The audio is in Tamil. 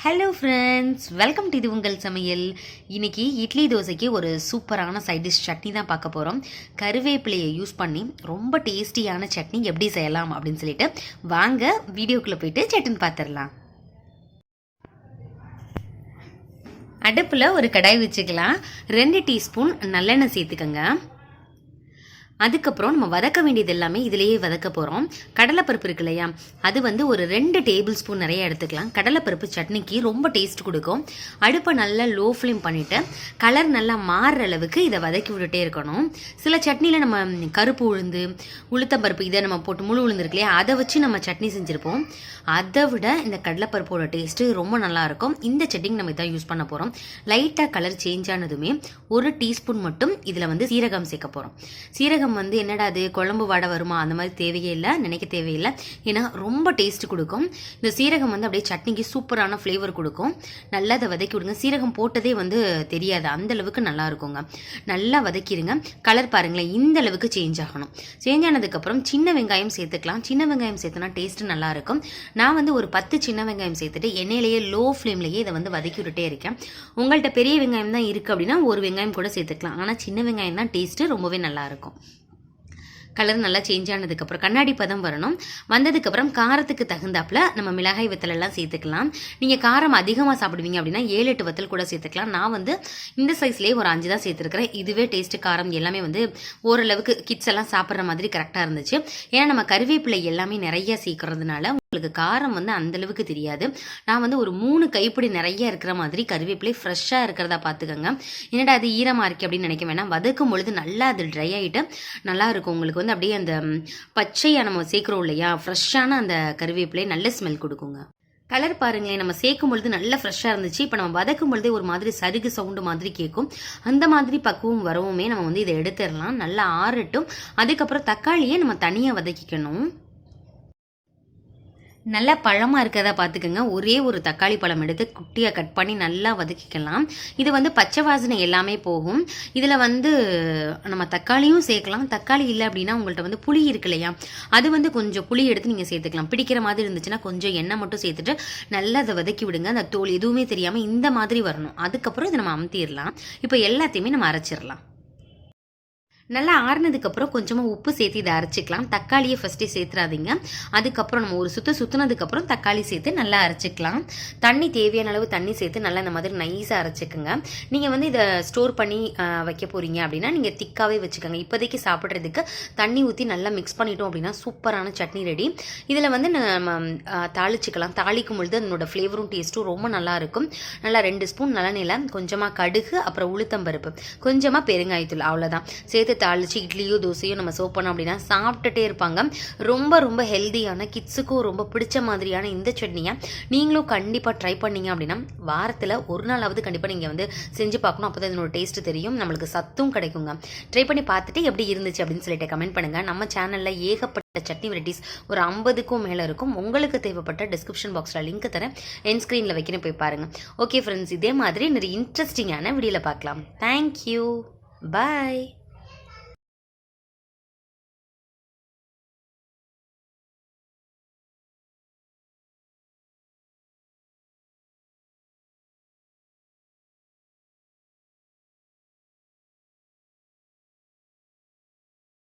ஹலோ ஃப்ரெண்ட்ஸ், வெல்கம் டு இது உங்கள் சமையல். இன்றைக்கி இட்லி தோசைக்கு ஒரு சூப்பரான சைட் டிஷ் சட்னி தான் பார்க்க போகிறோம். கருவேப்பிலையை யூஸ் பண்ணி ரொம்ப டேஸ்டியான சட்னி எப்படி செய்யலாம் அப்படின்னு சொல்லிட்டு வாங்க வீடியோக்குள்ளே போயிட்டு சட்னி பார்த்துடலாம். அடுப்பில் ஒரு கடாய் வச்சுக்கலாம். 2 டீஸ்பூன் நல்லெண்ணெய் சேர்த்துக்கோங்க. அதுக்கப்புறம் நம்ம வதக்க வேண்டியது எல்லாமே இதிலேயே வதக்க போகிறோம். கடலைப்பருப்பு இருக்கு இல்லையா, அது வந்து ஒரு 2 டேபிள் ஸ்பூன் நிறைய எடுத்துக்கலாம். கடலைப்பருப்பு சட்னிக்கு ரொம்ப டேஸ்ட் கொடுக்கும். அடுப்பை நல்லா லோ ஃப்ளேம் பண்ணிவிட்டு கலர் நல்லா மாறுற அளவுக்கு இதை வதக்கி விட்டுட்டே இருக்கணும். சில சட்னியில் நம்ம கருப்பு உளுந்து, உளுத்தம்பருப்பு இதை நம்ம போட்டு முழு உளுந்து இருக்கு இல்லையா, அதை வச்சு நம்ம சட்னி செஞ்சுருப்போம். அதை விட இந்த கடலைப்பருப்போட டேஸ்ட்டு ரொம்ப நல்லாயிருக்கும். இந்த சட்னிக்கு நம்ம இதான் யூஸ் பண்ண போகிறோம். லைட்டாக கலர் சேஞ்ச் ஆனதுமே 1 டீஸ்பூன் மட்டும் இதில் வந்து சீரகம் சேர்க்க போகிறோம். சீரகம் வந்து என்னடா அது குழம்பு வாடை வருமா, அந்த மாதிரி தேவையே இல்லை, நினைக்க தேவையில்லை. ஏன்னா ரொம்ப டேஸ்ட் கொடுக்கும். இந்த சீரகம் வந்து அப்படியே சட்னிக்கு சூப்பரான ஃப்ளேவர் கொடுக்கும். நல்லா அதை வதக்கி விடுங்க. சீரகம் போட்டதே வந்து தெரியாது, அந்த அளவுக்கு நல்லா இருக்குங்க. நல்லா வதக்கிடுங்க. கலர் பாருங்களேன், இந்த அளவுக்கு சேஞ்ச் ஆகணும். சேஞ்ச் ஆனதுக்கப்புறம் சின்ன வெங்காயம் சேர்த்துக்கலாம். சின்ன வெங்காயம் சேர்த்துனா டேஸ்ட்டு நல்லாயிருக்கும். நான் வந்து ஒரு 10 சின்ன வெங்காயம் சேர்த்துட்டு எண்ணெயிலேயே லோ ஃப்ளேம்லேயே இதை வந்து வதக்கி விட்டுட்டே இருக்கேன். உங்கள்கிட்ட பெரிய வெங்காயம் தான் இருக்குது அப்படின்னா ஒரு வெங்காயம் கூட சேர்த்துக்கலாம். ஆனால் சின்ன வெங்காயம் தான் டேஸ்ட்டு ரொம்பவே நல்லாயிருக்கும். கலர் நல்லா சேஞ்ச் ஆனதுக்கப்புறம் கண்ணாடி பதம் வரணும். வந்ததுக்கப்புறம் காரத்துக்கு தகுந்தாப்புல நம்ம மிளகாய் வத்தலெல்லாம் சேர்த்துக்கலாம். நீங்கள் காரம் அதிகமாக சாப்பிடுவீங்க அப்படின்னா 7-8 வத்தல் கூட சேர்த்துக்கலாம். நான் வந்து இந்த சைஸ்லேயே ஒரு 5 தான் சேர்த்துருக்கிறேன். இதுவே டேஸ்ட்டு காரம் எல்லாமே வந்து ஓரளவுக்கு கிட்ஸ் எல்லாம் சாப்பிட்ற மாதிரி கரெக்டாக இருந்துச்சு. ஏன்னா நம்ம கருவேப்பிலை எல்லாமே நிறைய சேர்க்கறதுனால உங்களுக்கு காரம் வந்து அந்தளவுக்கு தெரியாது. நான் வந்து ஒரு 3 கைப்பிடி நிறைய இருக்கிற மாதிரி கருவேப்பிலை ஃப்ரெஷ்ஷாக இருக்கிறதா பார்த்துக்கோங்க. என்னடா அது ஈரமாக இருக்குது அப்படின்னு நினைக்க வேணாம். வதக்கும் பொழுது நல்லா அது ட்ரை ஆகிட்டு நல்லா இருக்கும். உங்களுக்கு வந்து அப்படியே அந்த பச்சையாக நம்ம சேர்க்குறோம் இல்லையா, ஃப்ரெஷ்ஷான அந்த கருவேப்பிலை நல்ல ஸ்மெல் கொடுக்குங்க. கலர் பாருங்களேன், நம்ம சேர்க்கும் பொழுது நல்லா ஃப்ரெஷ்ஷாக இருந்துச்சு. இப்போ நம்ம வதக்கும் பொழுதே ஒரு மாதிரி சருகு சவுண்டு மாதிரி கேட்கும். அந்த மாதிரி பக்குவம் வரவுமே நம்ம வந்து இதை எடுத்துடலாம். நல்லா ஆறட்டும். அதுக்கப்புறம் தக்காளியை நம்ம தனியாக வதக்கிக்கணும். நல்லா பழமாக இருக்கிறதா பார்த்துக்கோங்க. ஒரே ஒரு தக்காளி பழம் எடுத்து குட்டியாக கட் பண்ணி நல்லா வதக்கிக்கலாம். இது வந்து பச்சை வாசனை எல்லாமே போகும். இதில் வந்து நம்ம தக்காளியும் சேர்க்கலாம். தக்காளி இல்லை அப்படின்னா உங்கள்கிட்ட வந்து புளி இருக்கு இல்லையா, அது வந்து கொஞ்சம் புளி எடுத்து நீங்கள் சேர்த்துக்கலாம். பிடிக்கிற மாதிரி இருந்துச்சுன்னா கொஞ்சம் எண்ணெய் மட்டும் சேர்த்துட்டு நல்லா அதை வதக்கி விடுங்க. அந்த தோல் எதுவுமே தெரியாமல் இந்த மாதிரி வரணும். அதுக்கப்புறம் இதை நம்ம அமுத்திடலாம். இப்போ எல்லாத்தையுமே நம்ம அரைச்சிடலாம். நல்லா ஆறுனதுக்கப்புறம் கொஞ்சமாக உப்பு சேர்த்து இதை அரைச்சிக்கலாம். தக்காளியை ஃபஸ்ட்டே சேர்த்துறாதீங்க. அதுக்கப்புறம் நம்ம ஒரு சுற்றினதுக்கப்புறம் தக்காளி சேர்த்து நல்லா அரைச்சிக்கலாம். தண்ணி தேவையான அளவு தண்ணி சேர்த்து நல்லா இந்த மாதிரி நைஸாக அரைச்சிக்கோங்க. நீங்கள் வந்து இதை ஸ்டோர் பண்ணி வைக்க போகிறீங்க அப்படின்னா நீங்கள் திக்காகவே வச்சுக்கோங்க. இப்போதைக்கு சாப்பிட்றதுக்கு தண்ணி ஊற்றி நல்லா மிக்ஸ் பண்ணிட்டோம் அப்படின்னா சூப்பரான சட்னி ரெடி. இதில் வந்து நம்ம தாளிச்சிக்கலாம். தாளிக்கும் பொழுது அதனோட ஃப்ளேவரும் டேஸ்ட்டும் ரொம்ப நல்லாயிருக்கும். நல்லா 2 ஸ்பூன் நல்லெண்ணெயில் கொஞ்சமாக கடுகு, அப்புறம் உளுத்தம்பருப்பு, கொஞ்சமாக பெருங்காயத்தூள், அவ்வளோதான் சேர்த்து தாளிச்சு இட்லியோ தோசையோ நம்ம சர்வ் பண்ணோம் அப்படின்னா சாப்பிட்டுட்டே இருப்பாங்க. ரொம்ப ரொம்ப ஹெல்தியான, கிட்ஸுக்கும் ரொம்ப பிடிச்ச மாதிரியான இந்த சட்னியை நீங்களும் கண்டிப்பாக ட்ரை பண்ணீங்க அப்படின்னா வாரத்தில் ஒரு நாளாவது கண்டிப்பாக நீங்கள் வந்து செஞ்சு பார்க்கணும். அப்போ தான் இதனோட டேஸ்ட் தெரியும், நம்மளுக்கு சத்தும் கிடைக்குங்க. ட்ரை பண்ணி பார்த்துட்டு எப்படி இருந்துச்சு அப்படின்னு சொல்லிட்டு கமெண்ட் பண்ணுங்கள். நம்ம சேனலில் ஏகப்பட்ட சட்னி வெரைட்டிஸ் ஒரு 50க்கும் மேலே இருக்கும். உங்களுக்கு தேவைப்பட்ட டிஸ்கிரிப்ஷன் பாக்ஸில் லிங்க் தரேன், என் ஸ்க்ரீனில் வைக்கிறேன், போய் பாருங்கள். ஓகே ஃப்ரெண்ட்ஸ், இதே மாதிரி நிறைய இன்ட்ரெஸ்டிங்கான வீடியோவில் பார்க்கலாம். தேங்க்யூ, பாய்.